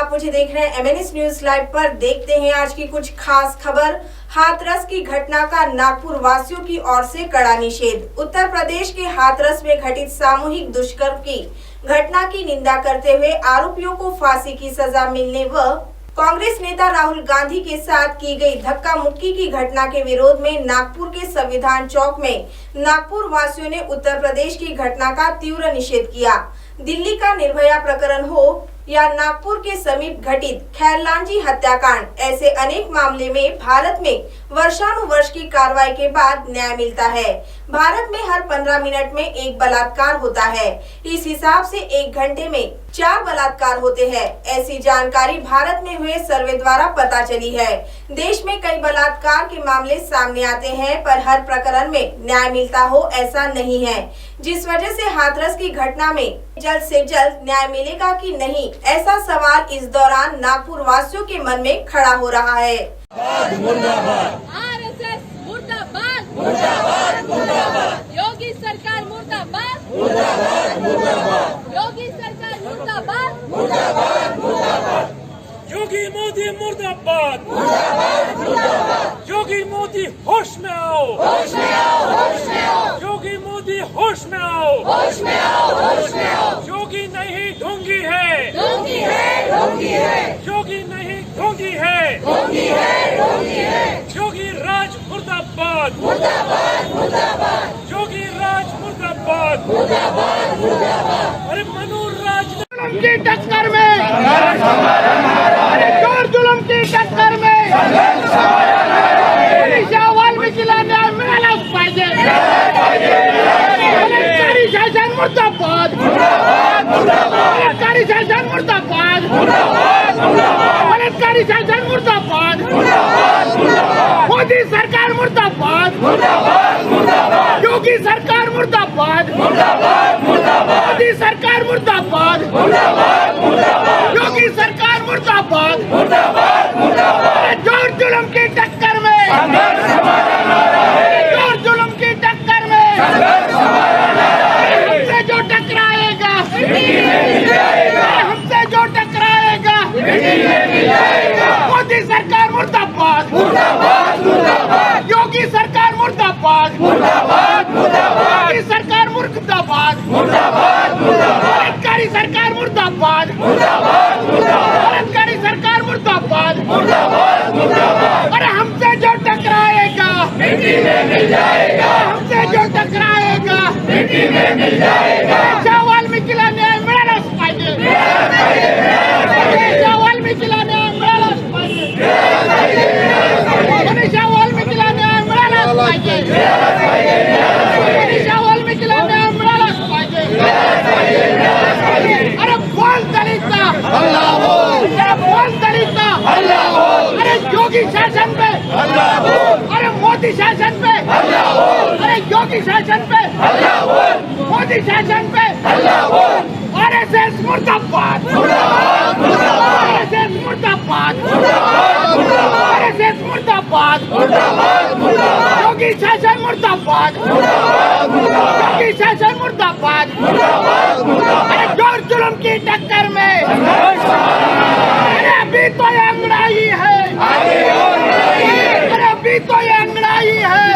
आप मुझे देख रहे हैं MNS न्यूज लाइव पर। देखते हैं आज की कुछ खास खबर। हाथरस की घटना का नागपुर वासियों की ओर से कड़ा निषेध। उत्तर प्रदेश के हाथरस में घटित सामूहिक दुष्कर्म की घटना की निंदा करते हुए आरोपियों को फांसी की सजा मिलने व कांग्रेस नेता राहुल गांधी के साथ की गई धक्का मुक्की की घटना के विरोध में नागपुर के संविधान चौक में नागपुर वासियों ने उत्तर प्रदेश की घटना का तीव्र निषेध किया। दिल्ली का निर्भया प्रकरण हो या नागपुर के समीप घटित खैरलांजी हत्याकांड, ऐसे अनेक मामले में भारत में वर्षानुवर्ष की कार्रवाई के बाद न्याय मिलता है। भारत में हर 15 मिनट में एक बलात्कार होता है। इस हिसाब से एक घंटे में 4 बलात्कार होते हैं। ऐसी जानकारी भारत में हुए सर्वे द्वारा पता चली है। देश में कई बलात्कार के मामले सामने आते हैं, पर हर प्रकरण में न्याय मिलता हो ऐसा नहीं है, जिस वजह से हाथरस की घटना में जल्द से जल्द न्याय मिलेगा कि नहीं, ऐसा सवाल इस दौरान नागपुर वासियों के मन में खड़ा हो रहा है। RSS मुर्दाबाद, मुर्दाबाद, मुर्दाबाद। योगी सरकार मुर्दाबाद, मुर्दाबाद, मुर्दाबाद। योगी सरकार मुर्दाबाद, मुर्दाबाद, मुर्दाबाद। योगी मोदी मुर्दाबाद, मुर्दाबाद, मुर्दाबाद। योगी मोदी होश में आओ, होश में आओ, होश में आओ। योगी मोदी होश में आओ, होश में आओ, होश में आओ। योगी नहीं ढोंगी है, ढोंगी है, ढोंगी है। योगी नहीं ढोंगी है, ढोंगी है, ढोंगी है। योगी राज मुर्दाबाद, मुर्दाबाद, मुर्दाबाद। योगी राज मुर्दाबाद, मुर्दाबाद, मुर्दाबाद। अरे मनु राज की टक्कर में चोर जुलम की टक्कर में वाल्मिकीला न्याय मिळालाच पाहिजे। बलात्कारी शासन मुर्दाबाद, बलात्कारी शासन मुर्दाबाद, बलात्कारी शासन मुर्दाबाद, मोदी सरकार मुर्दाबाद, योगी सरकार मुर्दाबाद, मोदी सरकार मुर्दाबाद, योगी सरकार मुर्दाबाद, चोर जुलम की टक्कर में, चोर जुलम की टक्कर में हमसे जो टकराएगा, हमसे जो टकराएगा, मोदी सरकार मुर्दाबाद, योगी सरकार मुर्दाबाद, योगी सरकार मुर्दाबाद, बलात्कारी सरकार मुर्दाबाद, बलात्कारी सरकार मुर्दाबाद। अरे हमसे जो टकराएगा, हमसे जो टकराएगा, वाल्मिकीला न्याय मिळालाच पाहिजे, वाल्मिकीला न्याय मिळालाच पाहिजे, वाल्मिकीला न्याय मिळालाच पाहिजे, वाल्मिकीला न्याय मिळालाच पाहिजे। अरे बोल दलिता, अरे बोल दलिता, अरे योगी शासन पे, अरे मोदी शासन पे, अरे योगी शासन पे, मोदी शासन पे, RSS मुर्दाबाद, RSS मुर्दाबाद, RSS मुर्दाबाद, योगी शासन मुर्दाबाद, योगी शासन मुर्दाबाद। अरे चोर जुलम की टक्कर में, अरे अभी तो ये अंगड़ाई है, अरे अभी तो ये अंगड़ाई है।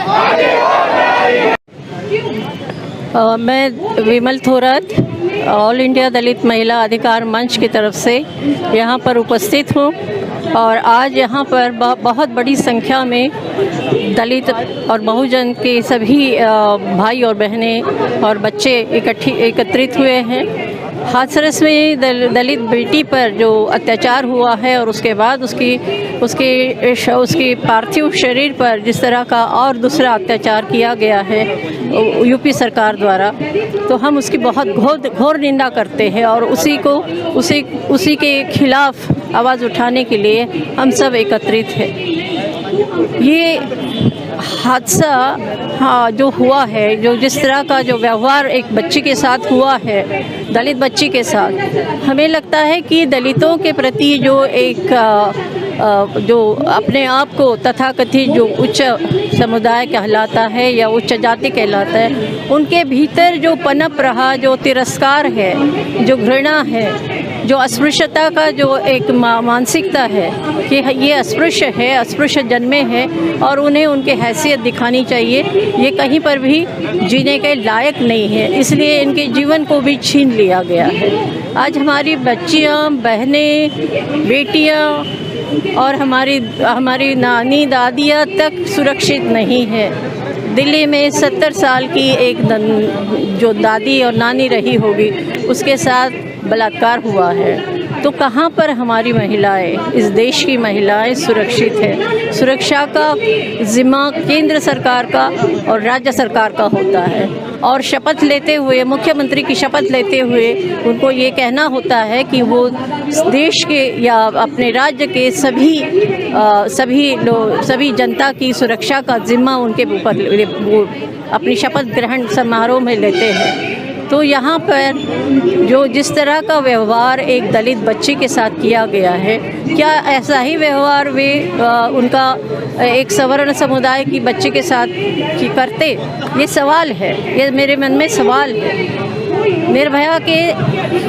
मैं विमल थोरात ऑल इंडिया दलित महिला अधिकार मंच की तरफ से यहाँ पर उपस्थित हूँ और आज यहाँ पर बहुत बड़ी संख्या में दलित और बहुजन के सभी भाई और बहनें और बच्चे एकत्रित हुए हैं। हाथरस में दलित बेटी पर जो अत्याचार हुआ है और उसके बाद उसकी पार्थिव शरीर पर जिस तरह का और दूसरा अत्याचार किया गया है यूपी सरकार द्वारा, तो हम उसकी बहुत घोर निंदा करते हैं और उसी के खिलाफ आवाज़ उठाने के लिए हम सब एकत्रित हैं। ये हादसा जो हुआ है, जो जिस तरह का जो व्यवहार एक बच्ची के साथ हुआ है, दलित बच्ची के साथ, हमें लगता है कि दलितों के प्रति जो एक जो अपने आप को तथाकथित जो उच्च समुदाय कहलाता है या उच्च जाति कहलाता है, उनके भीतर जो पनप रहा जो तिरस्कार है, जो घृणा है, जो अस्पृश्यता का जो एक मानसिकता है कि ये अस्पृश्य है, अस्पृश्य जन्मे हैं और उन्हें उनकी हैसियत दिखानी चाहिए, ये कहीं पर भी जीने के लायक नहीं है, इसलिए इनके जीवन को भी छीन लिया गया है। आज हमारी बच्चियाँ, बहनें, बेटियाँ और हमारी नानी दादियाँ तक सुरक्षित नहीं है। दिल्ली में 70 साल की एक जो दादी और नानी रही होगी, उसके साथ बलात्कार हुआ है। तो कहाँ पर हमारी महिलाएं, इस देश की महिलाएं सुरक्षित है? सुरक्षा का जिम्मा केंद्र सरकार का और राज्य सरकार का होता है। और शपथ लेते हुए, मुख्यमंत्री की शपथ लेते हुए उनको ये कहना होता है कि वो देश के या अपने राज्य के सभी जनता की सुरक्षा का जिम्मा उनके ऊपर वो अपनी शपथ ग्रहण समारोह में लेते हैं। तो यहाँ पर जिस तरह का व्यवहार एक दलित बच्चे के साथ किया गया है, क्या ऐसा ही व्यवहार वे उनका एक सवर्ण समुदाय की बच्चे के साथ करते? ये सवाल है, ये मेरे मन में सवाल है।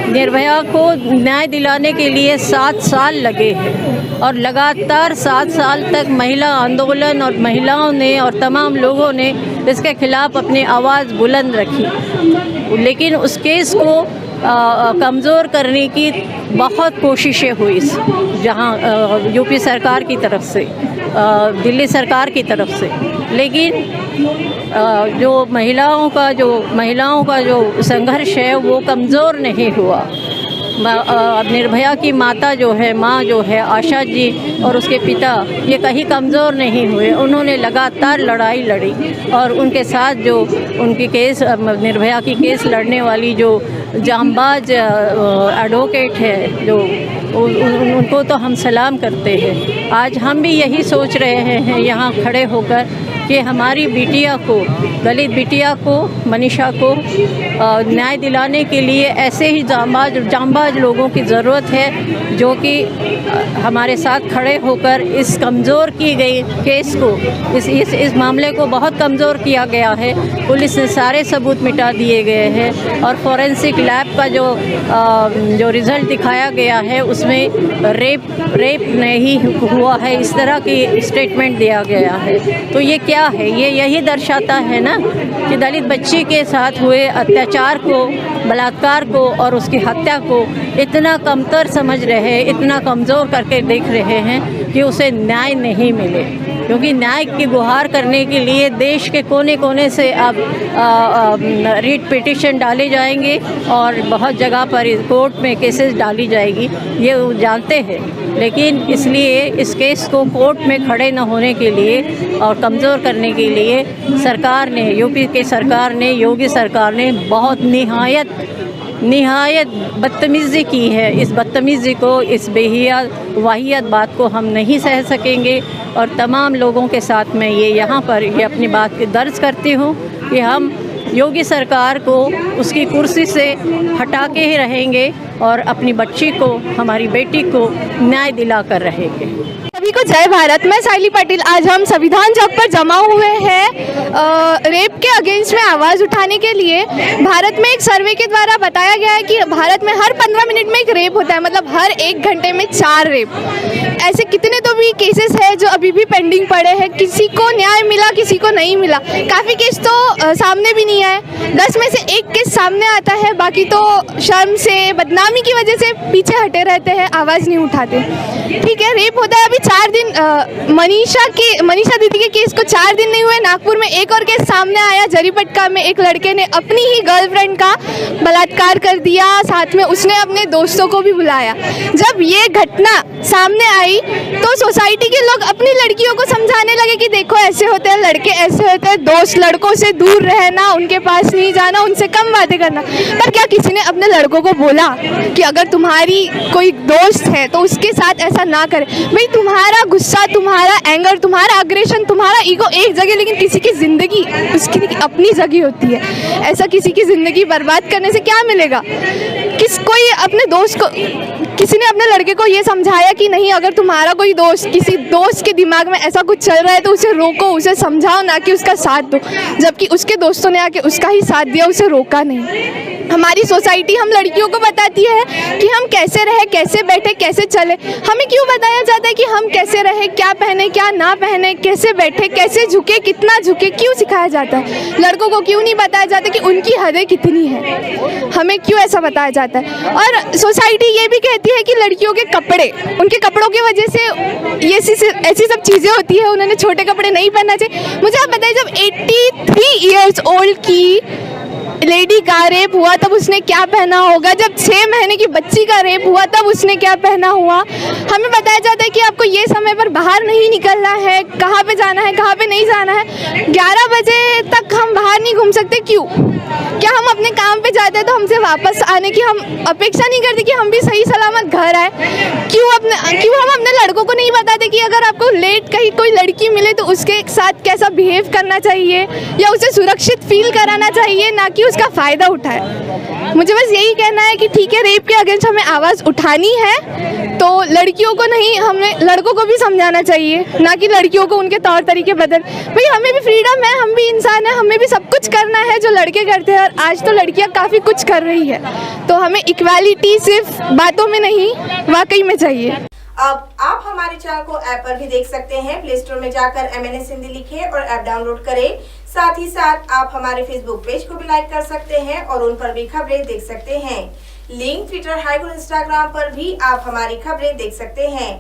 निर्भया को न्याय दिलाने के लिए 7 साल लगे हैं और लगातार 7 साल तक महिला आंदोलन और महिलाओं ने और तमाम लोगों ने इसके खिलाफ अपनी आवाज़ बुलंद रखी, लेकिन उस केस को कमज़ोर करने की बहुत कोशिशें हुई, जहां यूपी सरकार की तरफ से, दिल्ली सरकार की तरफ से, लेकिन जो महिलाओं का जो संघर्ष है वो कमज़ोर नहीं हुआ। निर्भया की माता माँ जो है आशा जी और उसके पिता, ये कहीं कमज़ोर नहीं हुए। उन्होंने लगातार लड़ाई लड़ी और उनके साथ जो उनकी निर्भया की केस लड़ने वाली जो जांबाज एडवोकेट है, जो उनको तो हम सलाम करते हैं। आज हम भी यही सोच रहे हैं यहाँ खड़े होकर कि हमारी बिटिया को, दलित बिटिया को, मनीषा को न्याय दिलाने के लिए ऐसे ही जांबाज लोगों की ज़रूरत है जो कि हमारे साथ खड़े होकर इस कमज़ोर की गई केस को, इस मामले को बहुत कमज़ोर किया गया है। पुलिस ने सारे सबूत मिटा दिए गए हैं और फॉरेंसिक लैब का जो रिज़ल्ट दिखाया गया है उसमें रेप नहीं हुआ है, इस तरह की स्टेटमेंट दिया गया है। तो ये क्या है? ये यही दर्शाता है ना कि दलित बच्ची के साथ हुए अत्याचार को, बलात्कार को और उसकी हत्या को इतना कमतर समझ रहे हैं, इतना कमज़ोर करके देख रहे हैं कि उसे न्याय नहीं मिले। क्योंकि न्याय की गुहार करने के लिए देश के कोने कोने से अब रीट पिटिशन डाले जाएंगे और बहुत जगह पर कोर्ट में केसेस डाली जाएगी, ये वो जानते हैं। लेकिन इसलिए इस केस को कोर्ट में खड़े न होने के लिए और कमज़ोर करने के लिए सरकार ने, यूपी के सरकार ने, योगी सरकार ने बहुत निहायत बदतमीज़ी की है। इस बदतमीज़ी को, इस वाहियात बात को हम नहीं सह सकेंगे और तमाम लोगों के साथ मैं यहाँ पर अपनी बात दर्ज करती हूँ कि हम योगी सरकार को उसकी कुर्सी से हटा के ही रहेंगे और अपनी बच्ची को, हमारी बेटी को न्याय दिला कर रहेंगे। सभी को जय भारत। मैं साइली पाटिल। आज हम संविधान चौक पर जमा हुए हैं रेप के अगेंस्ट में आवाज़ उठाने के लिए। भारत में एक सर्वे के द्वारा बताया गया है कि भारत में हर 15 मिनट में एक रेप होता है, मतलब हर 1 घंटे में 4 रेप। ऐसे कितने तो भी केसेस हैं जो अभी भी पेंडिंग पड़े हैं, किसी को न्याय मिला, किसी को नहीं मिला। काफ़ी केस तो सामने भी नहीं आए, 10 में से 1 केस सामने आता है, बाकी तो शर्म से, बदनामी की वजह से पीछे हटे रहते हैं, आवाज़ नहीं उठाते। ठीक है, रेप होता है। अभी 4 दिन मनीषा दीदी के केस को 4 दिन नहीं हुए, नागपुर में एक और केस सामने आया। जरीपटका में एक लड़के ने अपनी ही गर्लफ्रेंड का बलात्कार कर दिया, साथ में उसने अपने दोस्तों को भी बुलाया। जब ये घटना सामने आई तो सोसाइटी के लोग अपनी लड़कियों को समझाने लगे कि देखो ऐसे होते हैं लड़के, ऐसे होते हैं दोस्त, लड़कों से दूर रहना, उनके पास नहीं जाना, उनसे कम बातें करना। पर क्या किसी ने अपने लड़कों को बोला कि अगर तुम्हारी कोई दोस्त है तो उसके साथ ऐसा ना करे? भाई तुम्हारी तुम्हारा गुस्सा, तुम्हारा एंगर, तुम्हारा अग्रेशन, तुम्हारा ईगो एक जगह, लेकिन किसी की ज़िंदगी उसकी अपनी जगह होती है। ऐसा किसी की ज़िंदगी बर्बाद करने से क्या मिलेगा? कोई अपने दोस्त को, किसी ने अपने लड़के को ये समझाया कि नहीं, अगर तुम्हारा कोई दोस्त, किसी दोस्त के दिमाग में ऐसा कुछ चल रहा है तो उसे रोको, उसे समझाओ, ना कि उसका साथ दो। जबकि उसके दोस्तों ने आके उसका ही साथ दिया, उसे रोका नहीं। हमारी सोसाइटी हम लड़कियों को बताती है कि हम कैसे रहे, कैसे बैठे, कैसे चले। हमें क्यों बताया जाता है कि हम कैसे रहे, क्या पहने, क्या ना पहने, कैसे बैठे, कैसे झुके, कितना झुके, क्यों सिखाया जाता है? लड़कों को क्यों नहीं बताया जाता कि उनकी हदें कितनी है? हमें क्यों ऐसा बताया जाता है? और सोसाइटी ये भी कहती है कि लड़कियों के कपड़े, उनके कपड़ों की वजह से ये ऐसी सब चीज़ें होती है, उन्होंने छोटे कपड़े नहीं पहनना चाहिए। मुझे आप बताइए, जब 83 ईयर्स ओल्ड की लेडी का रेप हुआ तब उसने क्या पहना होगा? जब 6 महीने की बच्ची का रेप हुआ तब उसने क्या पहना हुआ? हमें बताया जाता है कि आपको ये समय पर बाहर नहीं निकलना है, कहाँ पे जाना है, कहाँ पे नहीं जाना है। 11 बजे तक हम बाहर नहीं घूम सकते, क्यों? क्या हम अपने काम पे जाते हैं तो हमसे वापस आने की हम अपेक्षा नहीं करते कि हम भी सही सलामत घर आए? क्यों हम अपने लड़कों को नहीं बताते कि अगर आपको लेट कहीं कोई लड़की मिले तो उसके साथ कैसा बिहेव करना चाहिए, या उसे सुरक्षित फील कराना चाहिए, ना कि उसका फ़ायदा उठाए? मुझे बस यही कहना है कि ठीक है, रेप के अगेंस्ट हमें आवाज़ उठानी है, तो लड़कियों को नहीं, हमें लड़कों को भी समझाना चाहिए, ना कि लड़कियों को उनके तौर तरीके बदल। भाई, हमें भी फ्रीडम है, हम भी इंसान हैं, हमें भी सब कुछ करना है जो लड़के करते हैं। और आज तो लड़कियां काफ़ी कुछ कर रही है, तो हमें इक्वालिटी सिर्फ बातों में नहीं, वाकई में चाहिए। अब आप हमारे चैनल को ऐप पर भी देख सकते हैं। प्ले स्टोर में जाकर MNS हिंदी लिखें और ऐप डाउनलोड करें। साथ ही साथ आप हमारे फेसबुक पेज को भी लाइक कर सकते हैं और उन पर भी खबरें देख सकते हैं। लिंक ट्विटर, हाइक और इंस्टाग्राम पर भी आप हमारी खबरें देख सकते हैं।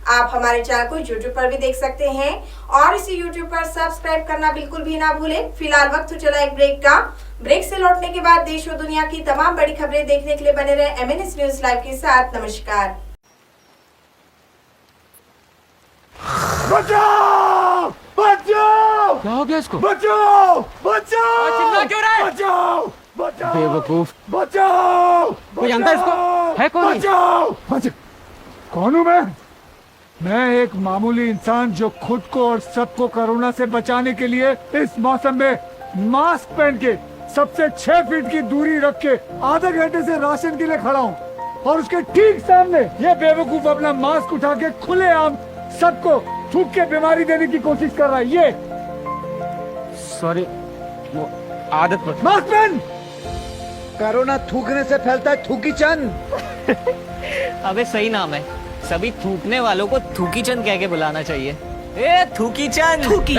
आप हमारे चैनल को यूट्यूब पर भी देख सकते हैं और इसे यूट्यूब पर सब्सक्राइब करना बिल्कुल भी ना भूलें। फिलहाल वक्त हो चला एक ब्रेक का। ब्रेक से लौटने के बाद देश और दुनिया की तमाम बड़ी खबरें देखने के लिए बने रहे MNS न्यूज लाइव के साथ। नमस्कार। बचाओ! बचाओ! क्या हो गया इसको? बचाओ! बचाओ! चिल्ला क्यों रहा है? बचाओ! बचाओ! बेवकूफ। बचाओ! कोई जानता है इसको? है कौन? बचाओ! कौन हूँ मैं? मैं एक मामूली इंसान जो खुद को और सबको कोरोना से बचाने के लिए इस मौसम में मास्क पहन के सबसे 6 फीट की दूरी रख के आधे घंटे से राशन के लिए खड़ा हूँ, और उसके ठीक सामने ये बेवकूफ अपना मास्क उठा के खुलेआम सबको थूक के बीमारी देने की कोशिश कर रहा है। ये सॉरी, वो आदत पर। मास्क पहन। कोरोना थूकने से फैलता है, थूकी चंद। अबे सही नाम है, सभी थूकने वालों को थूकी चंद कह के बुलाना चाहिए। ए थूकी चंद, थूकी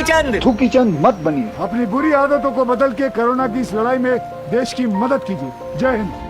चंद। थूकी चंद मत बनिए। अपनी बुरी आदतों को बदल के कोरोना की इस लड़ाई में देश की मदद कीजिए। जय हिंद।